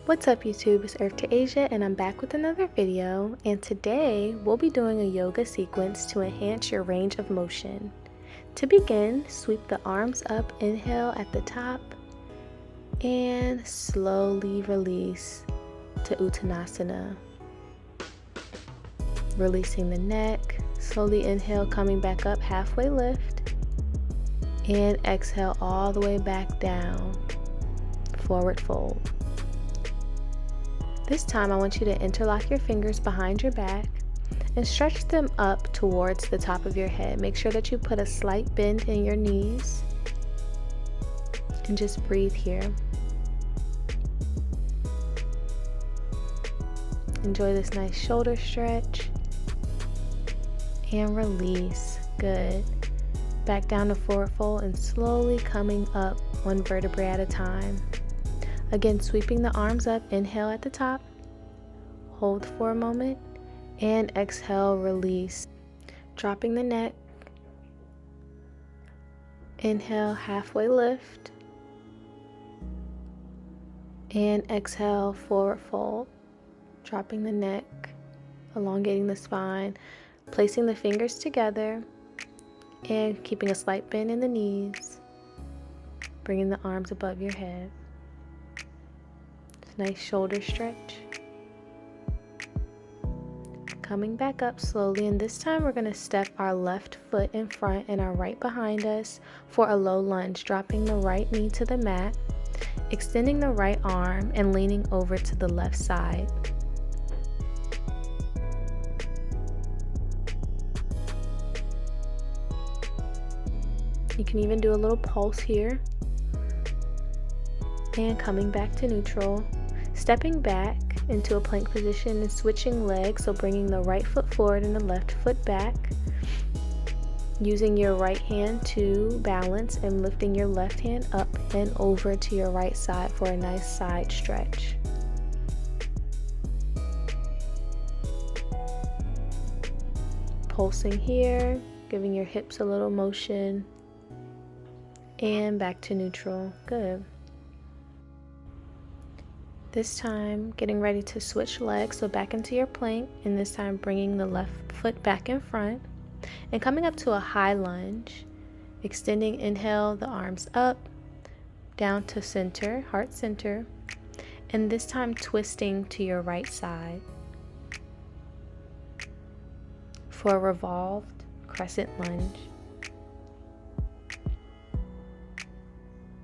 What's up YouTube, it's Earth to Asia and I'm back with another video, and today we'll be doing a yoga sequence to enhance your range of motion. To begin, sweep the arms up, inhale at the top, and slowly release to Uttanasana. Releasing the neck, slowly inhale, coming back up, halfway lift, and exhale all the way back down, forward fold. This time I want you to interlock your fingers behind your back and stretch them up towards the top of your head. Make sure that you put a slight bend in your knees and just breathe here. Enjoy this nice shoulder stretch and release. Good. Back down to forward fold and slowly coming up one vertebrae at a time. Again, sweeping the arms up, inhale at the top, hold for a moment, and exhale, release. Dropping the neck, inhale, halfway lift, and exhale, forward fold. Dropping the neck, elongating the spine, placing the fingers together, and keeping a slight bend in the knees, bringing the arms above your head. Nice shoulder stretch. Coming back up slowly, and this time we're going to step our left foot in front and our right behind us for a low lunge, dropping the right knee to the mat, extending the right arm and leaning over to the left side. You can even do a little pulse here. And coming back to neutral. Stepping back into a plank position and switching legs, so bringing the right foot forward and the left foot back. Using your right hand to balance and lifting your left hand up and over to your right side for a nice side stretch. Pulsing here, giving your hips a little motion. And back to neutral. Good. This time, getting ready to switch legs, so back into your plank, and this time bringing the left foot back in front and coming up to a high lunge, extending, inhale, the arms up, down to center, heart center, and this time twisting to your right side for a revolved crescent lunge.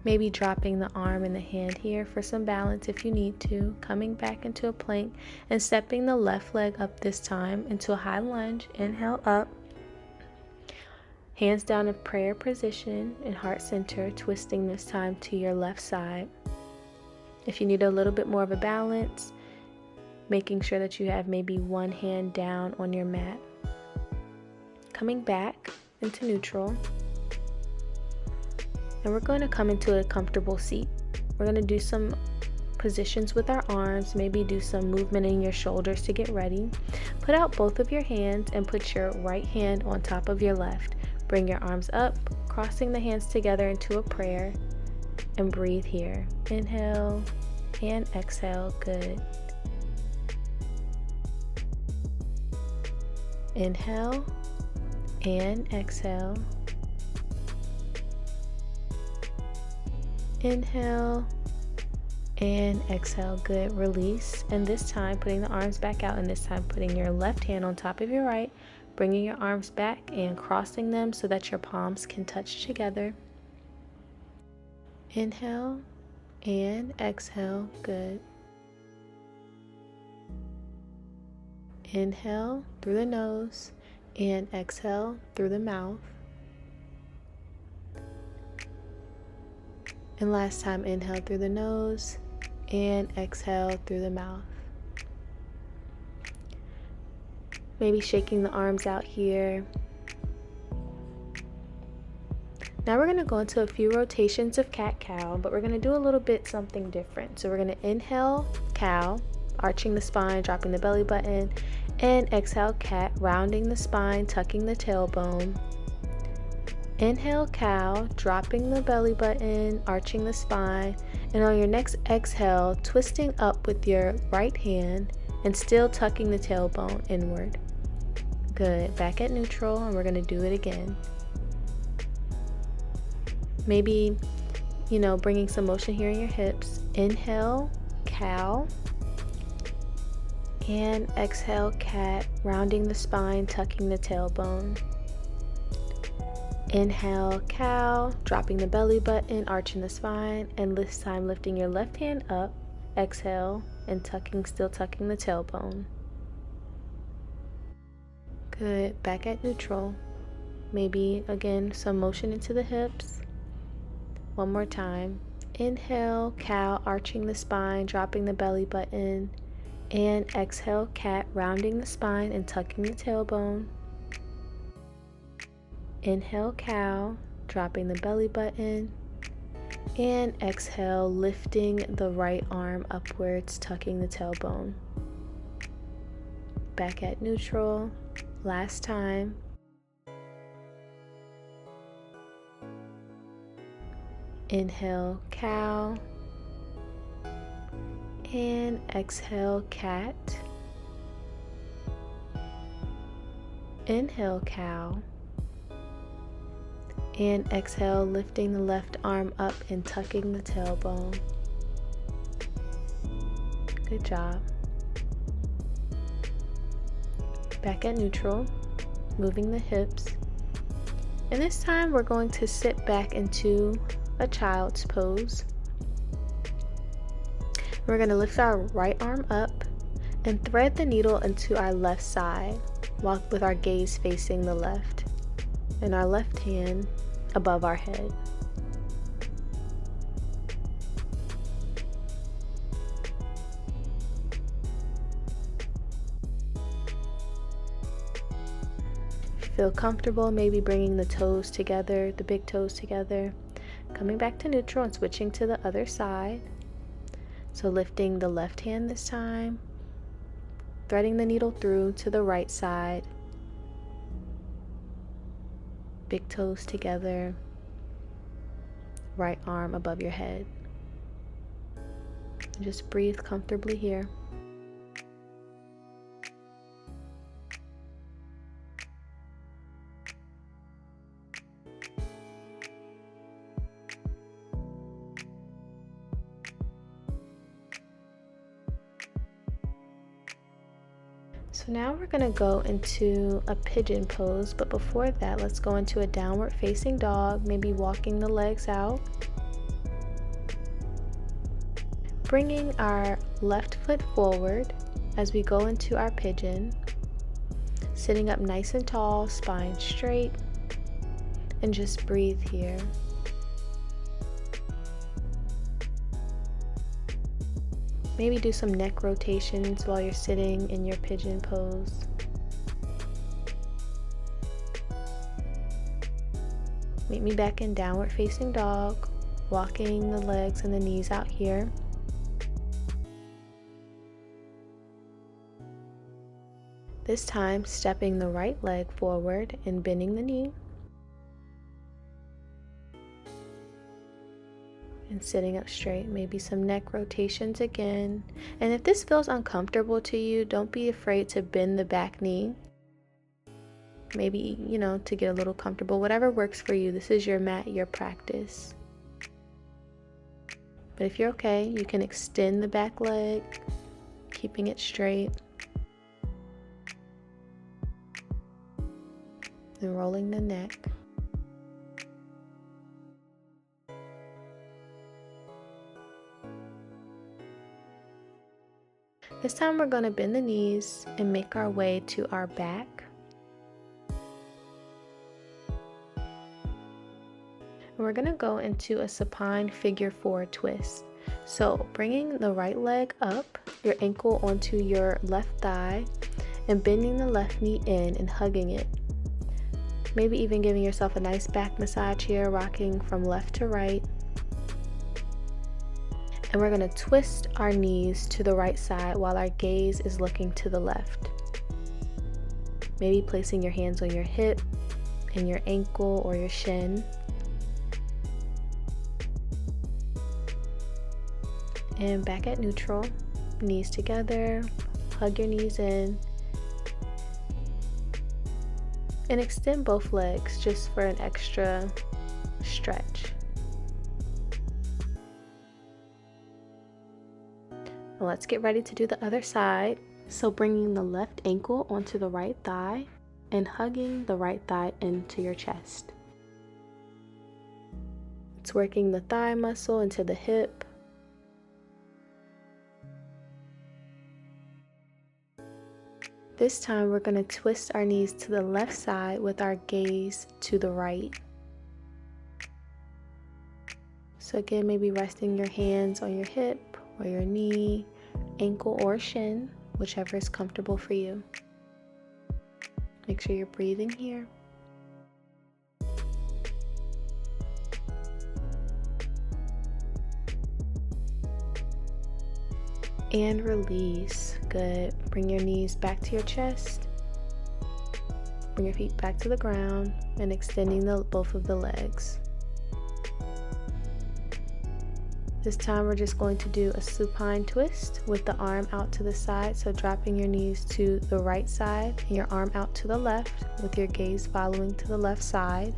Maybe dropping the arm and the hand here for some balance if you need to. Coming back into a plank and stepping the left leg up this time into a high lunge. Inhale up. Hands down in prayer position in heart center, twisting this time to your left side. If you need a little bit more of a balance, making sure that you have maybe one hand down on your mat. Coming back into neutral. And we're going to come into a comfortable seat. We're going to do some positions with our arms, maybe do some movement in your shoulders to get ready. Put out both of your hands and put your right hand on top of your left. Bring your arms up, crossing the hands together into a prayer, and breathe here. Inhale and exhale. Good. Inhale and exhale. Inhale and exhale. Good. Release, and this time putting the arms back out, and this time putting your left hand on top of your right, bringing your arms back and crossing them so that your palms can touch together. Inhale and exhale. Good. Inhale through the nose and exhale through the mouth. And last time, inhale through the nose and exhale through the mouth. Maybe shaking the arms out here. Now we're going to go into a few rotations of cat-cow, but we're going to do a little bit something different. So we're going to inhale cow, arching the spine, dropping the belly button, and exhale cat, rounding the spine, tucking the tailbone. Inhale cow, dropping the belly button, arching the spine, And on your next exhale, twisting up with your right hand and still tucking the tailbone inward. Good. Back at neutral, and we're going to do it again. Maybe, bringing some motion here in your hips. Inhale, cow. And exhale, cat, rounding the spine, tucking the tailbone. Inhale, cow, dropping the belly button, arching the spine, and this time lifting your left hand up. Exhale, and still tucking the tailbone. Good. Back at neutral. Maybe, again, some motion into the hips. One more time. Inhale, cow, arching the spine, dropping the belly button. And exhale, cat, rounding the spine and tucking the tailbone. Inhale, cow, dropping the belly button. And exhale, lifting the right arm upwards, tucking the tailbone. Back at neutral. Last time. Inhale, cow. And exhale, cat. Inhale, cow. And exhale, lifting the left arm up and tucking the tailbone. Good job. Back at neutral, moving the hips. And this time we're going to sit back into a child's pose. We're going to lift our right arm up and thread the needle into our left side with our gaze facing the left and our left hand above our head. If you feel comfortable, maybe bringing the toes together, the big toes together, coming back to neutral and switching to the other side. So lifting the left hand this time, threading the needle through to the right side, big toes together, right arm above your head. And just breathe comfortably here. So now we're going to go into a pigeon pose, but before that, let's go into a downward facing dog, maybe walking the legs out. Bringing our left foot forward as we go into our pigeon, sitting up nice and tall, spine straight, and just breathe here. Maybe do some neck rotations while you're sitting in your pigeon pose. Meet me back in downward facing dog, walking the legs and the knees out here. This time, stepping the right leg forward and bending the knee. And sitting up straight, maybe some neck rotations again. And if this feels uncomfortable to you, don't be afraid to bend the back knee. Maybe, to get a little comfortable. Whatever works for you. This is your mat, your practice. But if you're okay, you can extend the back leg, keeping it straight. And rolling the neck. This time we're going to bend the knees and make our way to our back. And we're going to go into a supine figure 4 twist. So bringing the right leg up, your ankle onto your left thigh, and bending the left knee in and hugging it. Maybe even giving yourself a nice back massage here, rocking from left to right. And we're going to twist our knees to the right side while our gaze is looking to the left. Maybe placing your hands on your hip and your ankle or your shin. And back at neutral, knees together, hug your knees in, and extend both legs just for an extra stretch. Well, let's get ready to do the other side. So bringing the left ankle onto the right thigh and hugging the right thigh into your chest. It's working the thigh muscle into the hip. This time we're going to twist our knees to the left side with our gaze to the right. So again, maybe resting your hands on your hip or your knee, ankle or shin, whichever is comfortable for you. Make sure you're breathing here. And release. Good. Bring your knees back to your chest. Bring your feet back to the ground and extending both of the legs. This time we're just going to do a supine twist with the arm out to the side. So dropping your knees to the right side and your arm out to the left with your gaze following to the left side.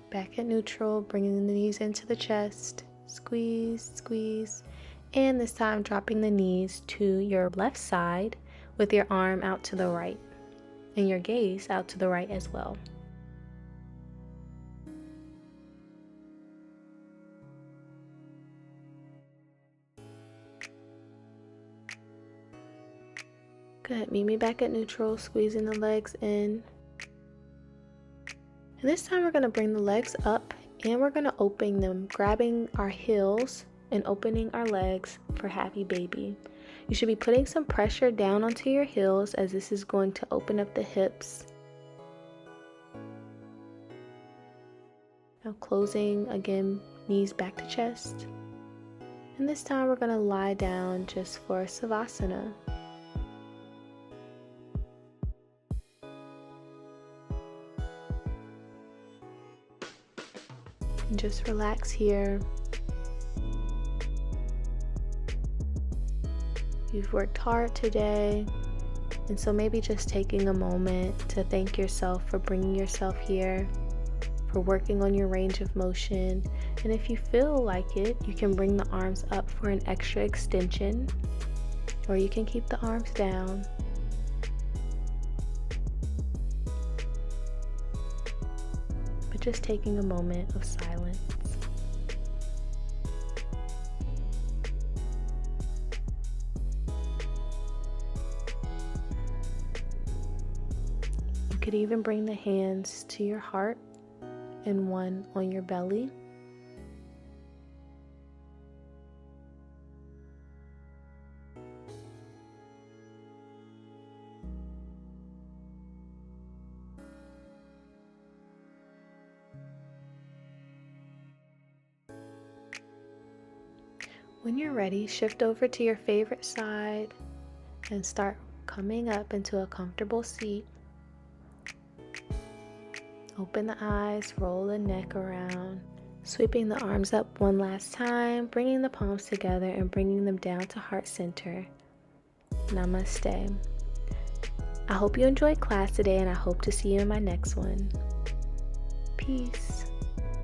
Back at neutral, bringing the knees into the chest. Squeeze, squeeze. And this time dropping the knees to your left side with your arm out to the right and your gaze out to the right as well. Good. Meet me back at neutral, squeezing the legs in. And this time we're going to bring the legs up and we're going to open them, grabbing our heels and opening our legs for happy baby. You should be putting some pressure down onto your heels as this is going to open up the hips. Now closing again, knees back to chest. And this time we're going to lie down just for Savasana. And just relax here. You've worked hard today, and so maybe just taking a moment to thank yourself for bringing yourself here, for working on your range of motion. And if you feel like it, you can bring the arms up for an extra extension, or you can keep the arms down. But just taking a moment of silence. You could even bring the hands to your heart and one on your belly. When you're ready, shift over to your favorite side and start coming up into a comfortable seat. Open the eyes, roll the neck around, sweeping the arms up one last time, bringing the palms together and bringing them down to heart center. Namaste. I hope you enjoyed class today and I hope to see you in my next one. Peace.